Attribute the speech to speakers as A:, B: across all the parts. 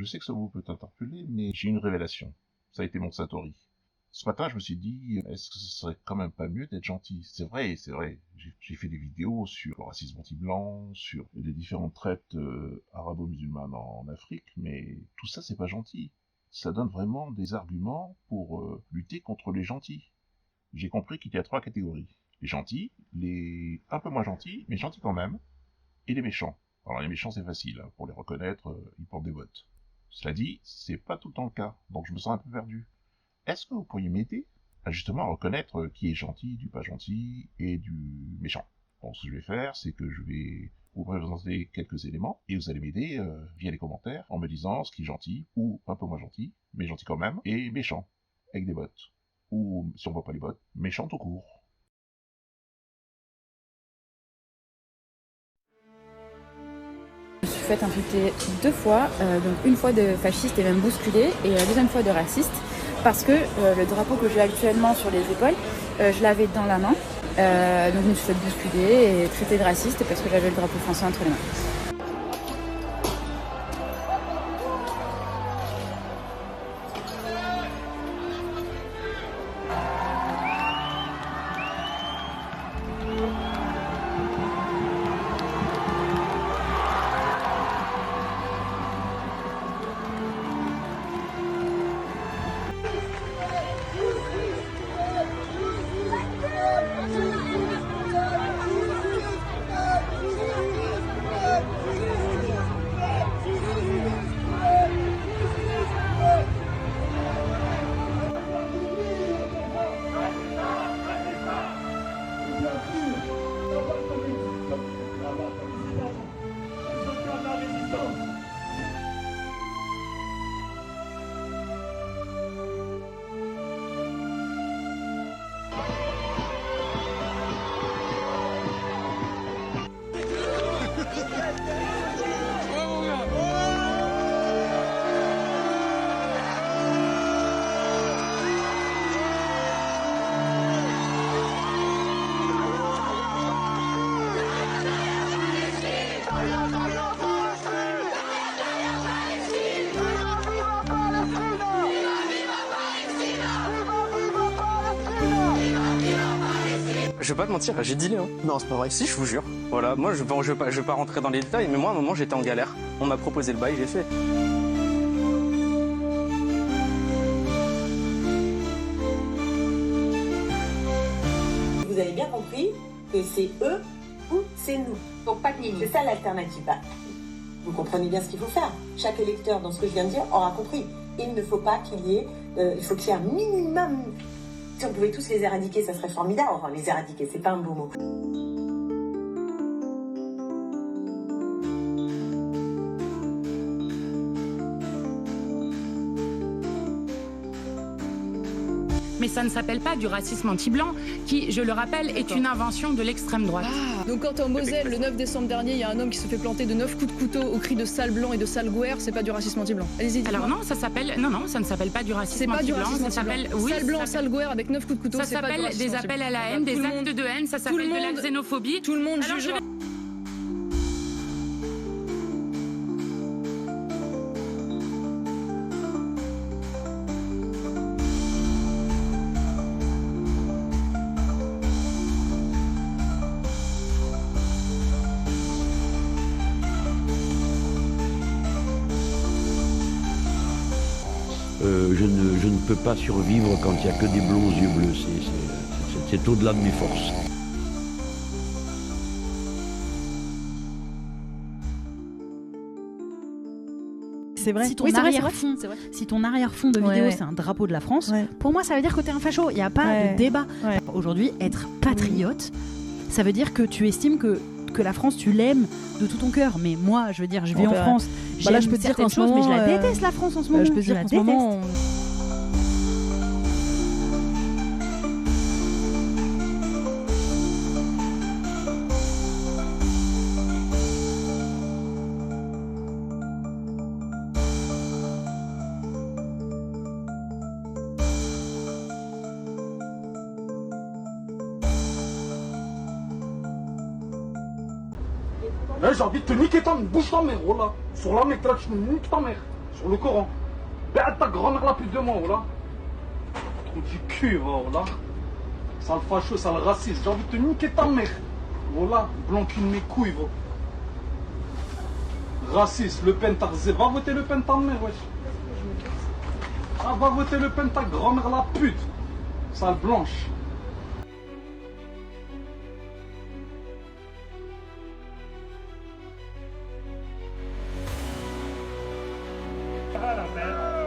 A: Je sais que ça vous peut interpeller, mais j'ai une révélation. Ça a été mon Satori. Ce matin, je me suis dit, est-ce que ce serait quand même pas mieux d'être gentil? C'est vrai. J'ai fait des vidéos sur le racisme anti-blanc, sur les différentes traites arabo-musulmanes en Afrique, mais tout ça, c'est pas gentil. Ça donne vraiment des arguments pour lutter contre les gentils. J'ai compris qu'il y a 3 catégories. Les gentils, les un peu moins gentils, mais gentils quand même, et les méchants. Alors les méchants, c'est facile, hein, pour les reconnaître, ils portent des bottes. Cela dit, c'est pas tout le temps le cas, donc je me sens un peu perdu. Est-ce que vous pourriez m'aider à justement reconnaître qui est gentil, du pas gentil et du méchant? Bon, ce que je vais faire, c'est que je vais vous présenter quelques éléments et vous allez m'aider via les commentaires en me disant ce qui est gentil ou un peu moins gentil, mais gentil quand même, et méchant, avec des bottes. Ou, si on voit pas les bottes, méchant tout court.
B: Je me suis fait insulter 2 fois, donc une fois de fasciste et même bousculée, et la deuxième fois de raciste, parce que le drapeau que j'ai actuellement sur les épaules, je l'avais dans la main, donc je me suis fait bousculer et traiter de raciste parce que j'avais le drapeau français entre les mains.
C: Je vais pas te mentir, j'ai dealé. Hein. Non, c'est pas vrai. Si, je vous jure. Voilà, moi, je vais pas rentrer dans les détails, mais moi, à un moment, j'étais en galère. On m'a proposé le bail, j'ai fait.
D: Vous avez bien compris que c'est eux ou c'est nous. Donc pas de ligne. C'est ça l'alternative. Vous comprenez bien ce qu'il faut faire. Chaque électeur, dans ce que je viens de dire, aura compris. Il ne faut pas qu'il y ait... il faut qu'il y ait un minimum... Si on pouvait tous les éradiquer, ça serait formidable. Enfin, les éradiquer, c'est pas un beau mot.
E: Mais ça ne s'appelle pas du racisme anti-blanc, qui, je le rappelle, est une invention de l'extrême droite.
F: Ah, donc quand en Moselle, le 9 décembre dernier, il y a un homme qui se fait planter de 9 coups de couteau au cri de sale blanc et de sale gouère, c'est pas du racisme anti-blanc. Allez-y,
E: alors non, ça s'appelle... Non, ça ne s'appelle pas du racisme anti-blanc. Ça s'appelle... Oui,
F: sale blanc, sale gouère avec 9 coups de couteau,
E: ça
F: c'est pas du
E: s'appelle
F: racisme
E: des appels à la haine, des actes de haine, ça s'appelle de la xénophobie.
F: Tout le monde
E: alors,
F: jugera.
G: Je ne peux pas survivre quand il n'y a que des blonds aux yeux bleus. C'est au-delà de mes forces.
H: C'est vrai. Si ton arrière-fond de vidéo c'est un drapeau de la France, pour moi ça veut dire que t'es un facho. Il n'y a pas de débat. Aujourd'hui, être patriote, ça veut dire que tu estimes que la France tu l'aimes de tout ton cœur. Mais moi, je veux dire, je vis en France.
I: Là, je peux te dire qu'en ce moment,
H: mais je la déteste la France en ce moment.
I: Je peux te dire qu'en ce moment.
J: J'ai envie de te niquer ta mère, bouge ta mère, voilà. Sur la mec, là, je te nique ta mère. sur le Coran. Ben ta grand-mère la pute de moi, voilà. Trou du cul, voilà. Sale facho, sale raciste, j'ai envie de te niquer ta mère. Voilà, blanc cul de mes couilles, voilà. Raciste, Le Pen, va voter Le Pen ta mère, wesh. Ah, va voter Le Pen ta grand-mère la pute. Sale blanche.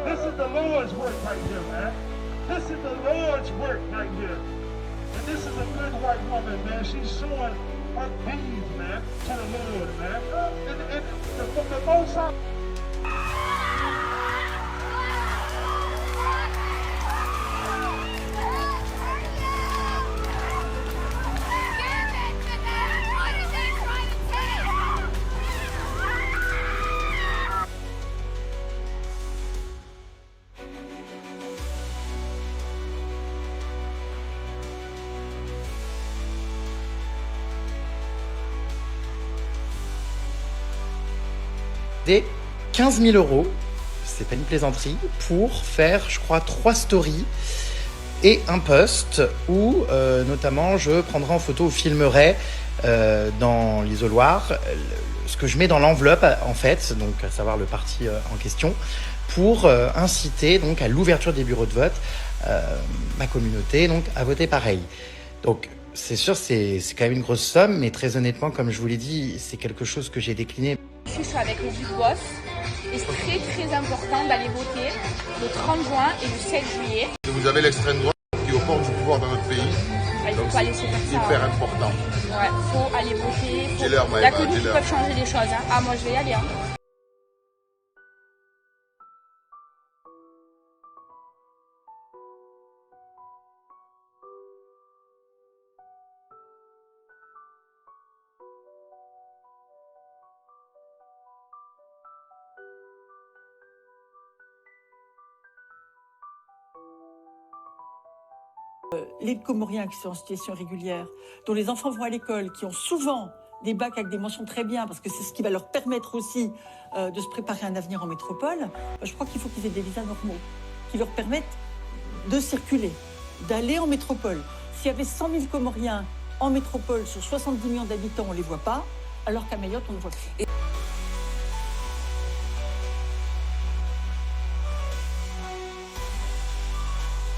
K: This is the Lord's work right here, man. This is the Lord's work right here. And this is a good white woman, man. She's showing her deeds, man, to the Lord, man. And the Most High.
L: Des 15 000 €, c'est pas une plaisanterie, pour faire, je crois, 3 stories et un post où, notamment, je prendrai en photo ou filmerai dans l'isoloir ce que je mets dans l'enveloppe, en fait, donc à savoir le parti en question, pour inciter donc à l'ouverture des bureaux de vote ma communauté donc à voter pareil. Donc c'est sûr, c'est quand même une grosse somme, mais très honnêtement, comme je vous l'ai dit, c'est quelque chose que j'ai décliné.
M: Je suis avec le Big Boss et c'est très très important d'aller voter le 30 juin et le 7 juillet.
N: Vous avez l'extrême droite qui est au port du pouvoir dans notre pays.
M: Il faut pas laisser faire ça.
N: Hyper important.
M: Ouais, faut aller voter. Il
N: n'y
M: a que nous qui peuvent changer les choses. Hein. Ah, moi je vais y aller. Hein.
O: Les Comoriens qui sont en situation régulière, dont les enfants vont à l'école, qui ont souvent des bacs avec des mentions très bien, parce que c'est ce qui va leur permettre aussi de se préparer à un avenir en métropole, je crois qu'il faut qu'ils aient des visas normaux, qui leur permettent de circuler, d'aller en métropole. S'il y avait 100 000 Comoriens en métropole sur 70 millions d'habitants, on ne les voit pas, alors qu'à Mayotte, on les voit.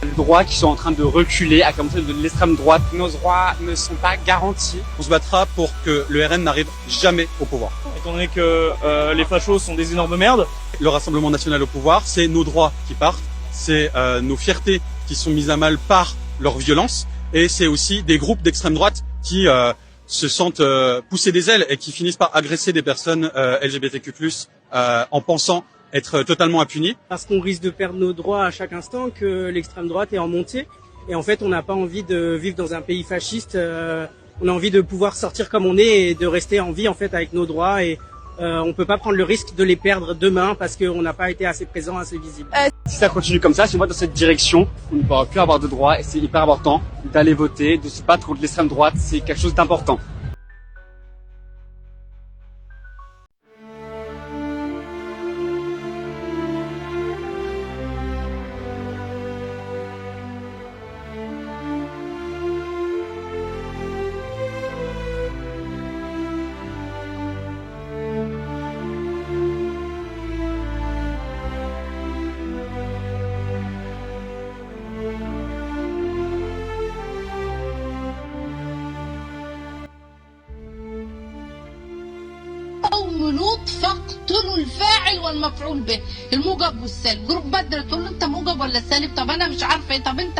C: Les droits qui sont en train de reculer à commencer de l'extrême droite. Nos droits ne sont pas garantis.
P: On se battra pour que le RN n'arrive jamais au pouvoir.
Q: Étant donné que les fachos sont des énormes merdes.
P: Le Rassemblement national au pouvoir, c'est nos droits qui partent, c'est nos fiertés qui sont mises à mal par leur violence, et c'est aussi des groupes d'extrême droite qui se sentent pousser des ailes et qui finissent par agresser des personnes LGBTQ+, en pensant être totalement impunis.
R: Parce qu'on risque de perdre nos droits à chaque instant, que l'extrême droite est en montée. Et en fait, on n'a pas envie de vivre dans un pays fasciste. On a envie de pouvoir sortir comme on est et de rester en vie en fait avec nos droits. Et on peut pas prendre le risque de les perdre demain parce qu'on n'a pas été assez présent, assez visible.
C: Si ça continue comme ça, si on va dans cette direction, on ne pourra plus avoir de droits et c'est hyper important d'aller voter, de se battre contre l'extrême droite. C'est quelque chose d'important.
S: قوم لوط فاقتلوا الفاعل والمفعول به الموجب والسالب. جروب بدر تقول له انت موجب ولا سالب؟ طب انا مش عارفه ايه. طب انت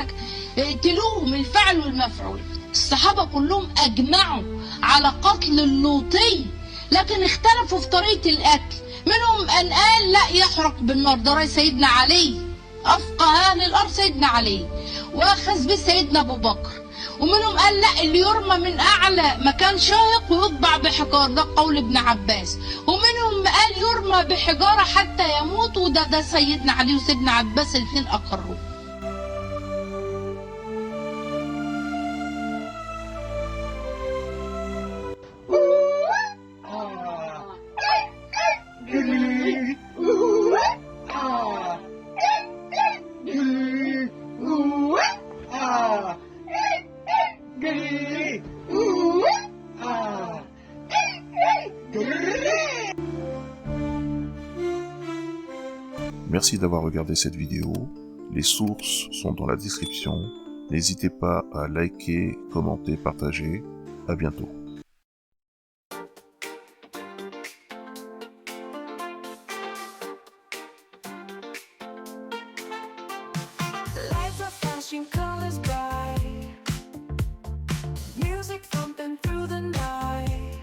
S: اقتلوهم الفاعل والمفعول. الصحابه كلهم اجمعوا على قتل اللوطي، لكن اختلفوا في طريقه القتل. منهم ان قال لا يحرق بالنار، ده راي سيدنا علي افقه اهل الارض سيدنا علي، واخذ به سيدنا ابو بكر. ومنهم قال لا اللي يرمى من اعلى مكان شاهق ويطبع بحجار، ده قول ابن عباس. ومنهم قال يرمى بحجاره حتى يموت، وده سيدنا علي وسيدنا عباس الاثنين اقروا.
A: Merci d'avoir regardé cette vidéo. Les sources sont dans la description. N'hésitez pas à liker, commenter, partager. À bientôt.
T: Lights are flashing, colors bright. Music thumping through the night.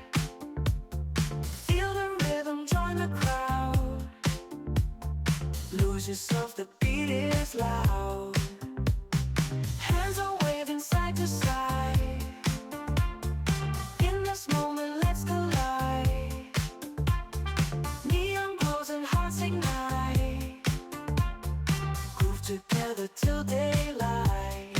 T: Feel the rhythm, join the crowd. Lose yourself, the beat is loud. Hands are waving side to side. In this moment, let's collide. Neon glows and hearts ignite. Groove together till daylight.